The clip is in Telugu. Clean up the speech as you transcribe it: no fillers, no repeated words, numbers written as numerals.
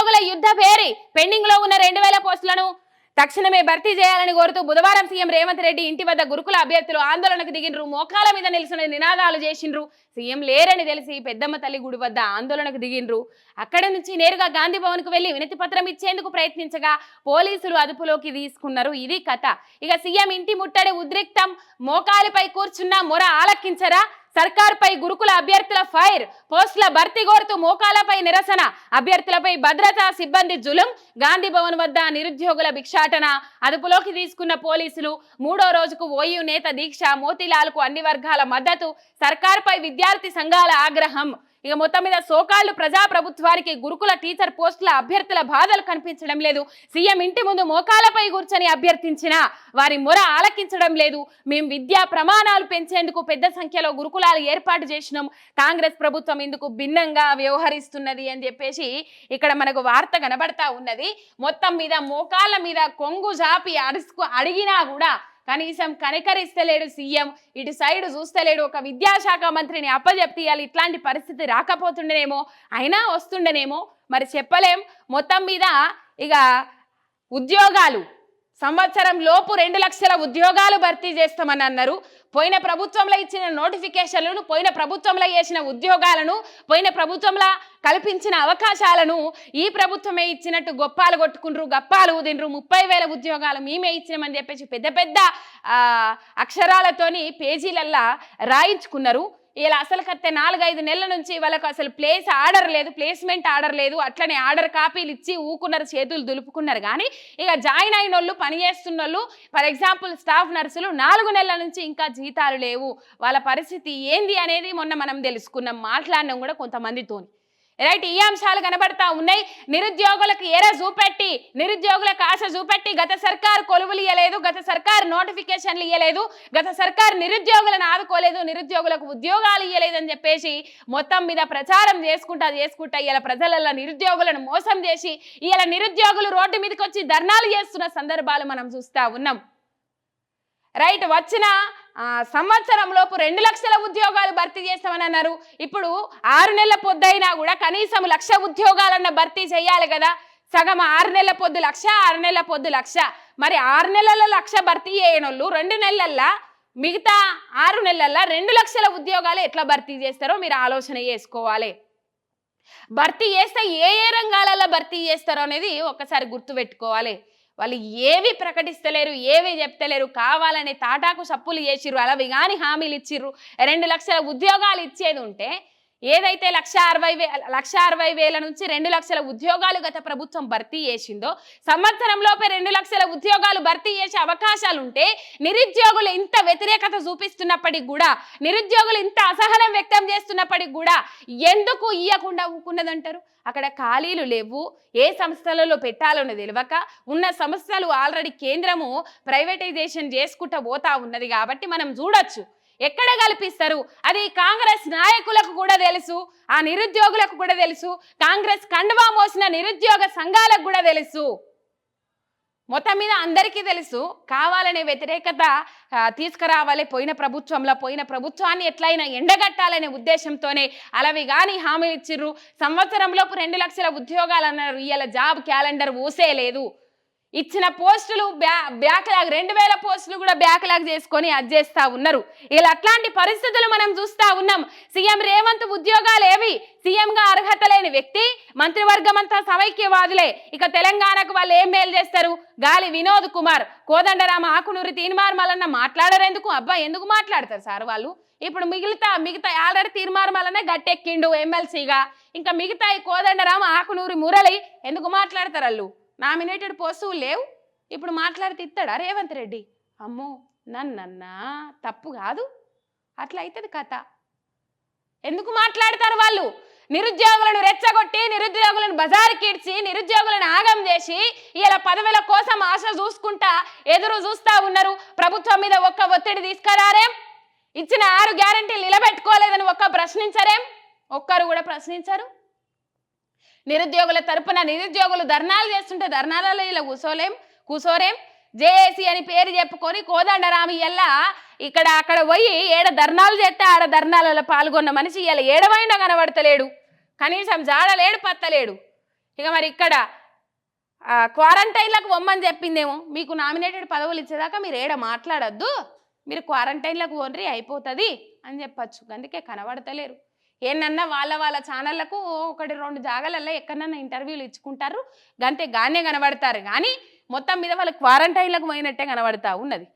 నిరుద్యోగుల యుద్ధ భేరి పెండింగ్ లో ఉన్న 2000 పోస్టులను తక్షణమే భర్తీ చేయాలని కోరుతూ బుధవారం సీఎం రేవంత్ రెడ్డి ఇంటి వద్ద గురుకుల అభ్యర్థులు ఆందోళనకు దిగినరు. మోకాల మీద నిలిచిన నినాదాలు చేసిండ్రు. సీఎం లేరని తెలిసి పెద్దమ్మ తల్లి గుడి వద్ద ఆందోళనకు దిగినరు. అక్కడి నుంచి నేరుగా గాంధీ భవన్ కు వెళ్లి వినతి పత్రం ఇచ్చేందుకు ప్రయత్నించగా పోలీసులు అదుపులోకి తీసుకున్నారు. ఇది కథ. ఇక సీఎం ఇంటి ముట్టడి ఉద్రిక్తం. మోకాలిపై కూర్చున్న మొర ఆలకించరా? సర్కార్పై గురుకుల అభ్యర్థుల ఫైర్. పోస్టుల భర్తీ కోరుతూ మోకాలపై నిరసన. అభ్యర్థులపై భద్రతా సిబ్బంది జులుం. గాంధీ భవన్ వద్ద నిరుద్యోగుల భిక్షాటన. అదుపులోకి తీసుకున్న పోలీసులు. 3వ రోజుకు ఓయూ నేత దీక్ష. మోతీలాల్కు అన్ని వర్గాల మద్దతు. సర్కార్పై విద్యార్థి సంఘాల ఆగ్రహం. ఇక మొత్తం మీద సోకాళ్లు ప్రజాప్రభుత్వానికి గురుకుల టీచర్ పోస్టుల అభ్యర్థుల బాధలు కనిపించడం లేదు. సీఎం ఇంటి ముందు మోకాలపై కూర్చొని అభ్యర్థించిన వారి మొర ఆలకించడం లేదు. మేము విద్యా ప్రమాణాలు పెంచేందుకు పెద్ద సంఖ్యలో గురుకులాలు ఏర్పాటు చేసినాం. కాంగ్రెస్ ప్రభుత్వం ఇందుకు భిన్నంగా వ్యవహరిస్తున్నది అని చెప్పేసి ఇక్కడ మనకు వార్త కనబడతా ఉన్నది. మొత్తం మీద మోకాళ్ళ మీద కొంగు జాపి అడిగినా కూడా కనీసం కనికరిస్తలేడు సీఎం. ఇటు సైడ్ చూస్తలేడు. ఒక విద్యాశాఖ మంత్రిని అప్పజెప్తియాలి. ఇట్లాంటి పరిస్థితి రాకపోతుండేనేమో, అయినా వస్తుండేనేమో, మరి చెప్పలేం. మొత్తం మీద ఇక ఉద్యోగాలు సంవత్సరం లోపు 2 లక్షల ఉద్యోగాలు భర్తీ చేస్తామని అన్నారు. పోయిన ప్రభుత్వంలో ఇచ్చిన నోటిఫికేషన్లను, పోయిన ప్రభుత్వంలో చేసిన ఉద్యోగాలను, పోయిన ప్రభుత్వంలో కల్పించిన అవకాశాలను ఈ ప్రభుత్వమే ఇచ్చినట్టు గొప్పాలు కొట్టుకుండ్రు, గప్పాలు ఊదిండ్రు. 30,000 ఉద్యోగాలు మేమే ఇచ్చినామని చెప్పేసి పెద్ద పెద్ద అక్షరాలతోని పేజీలల్లా రాయించుకున్నారు. ఇలా అసలు కత్తే 4-5 నెలల నుంచి వాళ్ళకు అసలు ప్లేస్మెంట్ ఆర్డర్ లేదు. అట్లనే ఆర్డర్ కాపీలు ఇచ్చి ఊకున్నారు, చేతులు దులుపుకున్నారు. కానీ ఇక జాయిన్ అయిన వాళ్ళు, పని చేస్తున్న వాళ్ళు, ఫర్ ఎగ్జాంపుల్ స్టాఫ్ నర్సులు 4 నెలల నుంచి ఇంకా జీతాలు లేవు. వాళ్ళ పరిస్థితి ఏంది అనేది మొన్న మనం తెలుసుకున్నాం, మాట్లాడినాం కూడా కొంతమందితోని. రైట్, ఈ అంశాలు కనబడతా ఉన్నాయి. నిరుద్యోగులకు ఎర చూపెట్టి, నిరుద్యోగులకు ఆశ చూపెట్టి గత సర్కార్ కొలువులు ఇయ్యలేదు, గత సర్కార్ నోటిఫికేషన్లు ఇయ్యలేదు, గత సర్కార్ నిరుద్యోగులను ఆదుకోలేదు, నిరుద్యోగులకు ఉద్యోగాలు ఇయ్యలేదు అని చెప్పేసి మొత్తం మీద ప్రచారం చేసుకుంటా ఇలా ప్రజలలో నిరుద్యోగులను మోసం చేసి ఇలా నిరుద్యోగులు రోడ్డు మీదకి వచ్చి ధర్నాలు చేస్తున్న సందర్భాలు మనం చూస్తా ఉన్నాం. రైట్, వచ్చిన సంవత్సరం లోపు 2 లక్షల ఉద్యోగాలు భర్తీ చేస్తామని అన్నారు. ఇప్పుడు 6 నెలల పొద్దైనా కూడా కనీసం 1,00,000 ఉద్యోగాలన్న భర్తీ చేయాలి కదా. సగం 6 నెలల పొద్దు 1,00,000, 6 నెలల పొద్దు 1,00,000. మరి 6 నెలల 1,00,000 భర్తీ చేయనోళ్ళు 2 నెలల్లో, మిగతా 6 నెలల్లో 2 లక్షల ఉద్యోగాలు ఎట్లా భర్తీ చేస్తారో మీరు ఆలోచన చేసుకోవాలి. భర్తీ చేస్తే ఏ రంగాలలో భర్తీ చేస్తారో అనేది ఒక్కసారి గుర్తుపెట్టుకోవాలి. వాళ్ళు ఏవి ప్రకటిస్తలేరు, ఏవి చెప్తలేరు. కావాలనే తాటాకు సప్పులు చేసిర్రు, అలవి కానీ హామీలు ఇచ్చిర్రు. 2 లక్షల ఉద్యోగాలు ఇచ్చేది ఉంటే ఏదైతే 1,60,000 నుంచి 2 లక్షల ఉద్యోగాలు గత ప్రభుత్వం భర్తీ చేసిందో, సంవత్సరంలోపే 2 లక్షల ఉద్యోగాలు భర్తీ చేసే అవకాశాలు ఉంటే, నిరుద్యోగులు ఇంత వ్యతిరేకత చూపిస్తున్నప్పటికి కూడా, నిరుద్యోగులు ఇంత అసహనం వ్యక్తం చేస్తున్నప్పటికి కూడా ఎందుకు ఇయ్యకుండా ఊకున్నదంటారు? అక్కడ ఖాళీలు లేవు, ఏ సంస్థలలో పెట్టాలన్నది తెలియక, ఉన్న సంస్థలు ఆల్రెడీ కేంద్రము ప్రైవేటైజేషన్ చేసుకుంటూ పోతా ఉన్నది. కాబట్టి మనం చూడొచ్చు ఎక్కడ కల్పిస్తారు. అది కాంగ్రెస్ నాయకులకు కూడా తెలుసు, ఆ నిరుద్యోగులకు కూడా తెలుసు, కాంగ్రెస్ కండువా మోసిన నిరుద్యోగ సంఘాలకు కూడా తెలుసు. మొత్తం మీద అందరికీ తెలుసు. కావాలనే వ్యతిరేకత తీసుకురావాలి పోయిన ప్రభుత్వాన్ని ఎట్లయినా ఎండగట్టాలనే ఉద్దేశంతోనే అలవి కానీ హామీలు ఇచ్చిర్రు. సంవత్సరంలోపు 2 లక్షల ఉద్యోగాలు అన్నారు. ఇవాళ జాబ్ క్యాలెండర్ ఊసేలేదు. ఇచ్చిన పోస్టులు బ్యాక్లాగ్ 2,000 పోస్టులు కూడా బ్యాక్లాగ్ చేసుకొని అడ్జేస్తా ఉన్నారు. ఇలా అట్లాంటి పరిస్థితులు మనం చూస్తా ఉన్నాం. సీఎం రేవంత్ ఉద్యోగాలు ఏవి? సీఎంగా అర్హత లేని వ్యక్తి, మంత్రివర్గం అంతా సమైక్యవాదులే. ఇక తెలంగాణకు వాళ్ళు ఏం మేలు చేస్తారు? గాలి వినోద్ కుమార్, కోదండరామ, ఆకునూరి తీర్మార్ మల్లన్న మాట్లాడరెందుకు? అబ్బా ఎందుకు మాట్లాడతారు సార్ వాళ్ళు? ఇప్పుడు మిగతా ఆల్రెడీ తీర్మార్ మల్లన్న గట్టెక్కిండు ఎమ్మెల్సీగా. ఇంకా మిగతా ఈ కోదండరామ, ఆకునూరి మురళి ఎందుకు మాట్లాడతారు? వాళ్ళు నామినేటెడ్ పోస్టులు లేవు. ఇప్పుడు మాట్లాడితే ఇస్తాడా రేవంత్ రెడ్డి? అమ్మో నన్నన్నా తప్పు కాదు, అట్లా అవుతుంది కథ. ఎందుకు మాట్లాడతారు వాళ్ళు? నిరుద్యోగులను రెచ్చగొట్టి, నిరుద్యోగులను బజారుకిడ్చి, నిరుద్యోగులను ఆగం చేసి ఇలా పదవుల కోసం ఆశ చూసుకుంటా ఎదురు చూస్తా ఉన్నారు. ప్రభుత్వం మీద ఒక్క ఒత్తిడి తీసుకురారేం? ఇచ్చిన 6 గ్యారెంటీలు నిలబెట్టుకోలేదని ప్రశ్నించరేం? ఒక్కరు కూడా ప్రశ్నించరు. నిరుద్యోగుల తరపున నిరుద్యోగులు ధర్నాలు చేస్తుంటే ధర్నాలలో ఇలా కూసోరేం? జేఏసీ అని పేరు చెప్పుకొని కోదండరామి ఇలా అక్కడ పోయి ఏడ ధర్నాలు చేస్తే ఆడ ధర్నాలలో పాల్గొన్న మనిషి ఇలా ఏడవైనా కనబడతలేడు. కనీసం జాడలేడు, పత్తలేడు. ఇక మరి ఇక్కడ క్వారంటైన్లకు పొమ్మని చెప్పిందేమో, మీకు నామినేటెడ్ పదవులు ఇచ్చేదాకా మీరు ఏడ మాట్లాడద్దు, మీరు క్వారంటైన్లకు పోండి అయిపోతుంది అని చెప్పచ్చు. అందుకే కనబడతలేరు. ఏనన్నా వాళ్ళ ఛానళ్లకు ఒకటి 2 జాగాలలో ఎక్కడన్నా ఇంటర్వ్యూలు ఇచ్చుకుంటారు, గంతే గానే కనబడతారు. కానీ మొత్తం మీద వాళ్ళు క్వారంటైన్లకు పోయినట్టే కనబడతా ఉన్నది.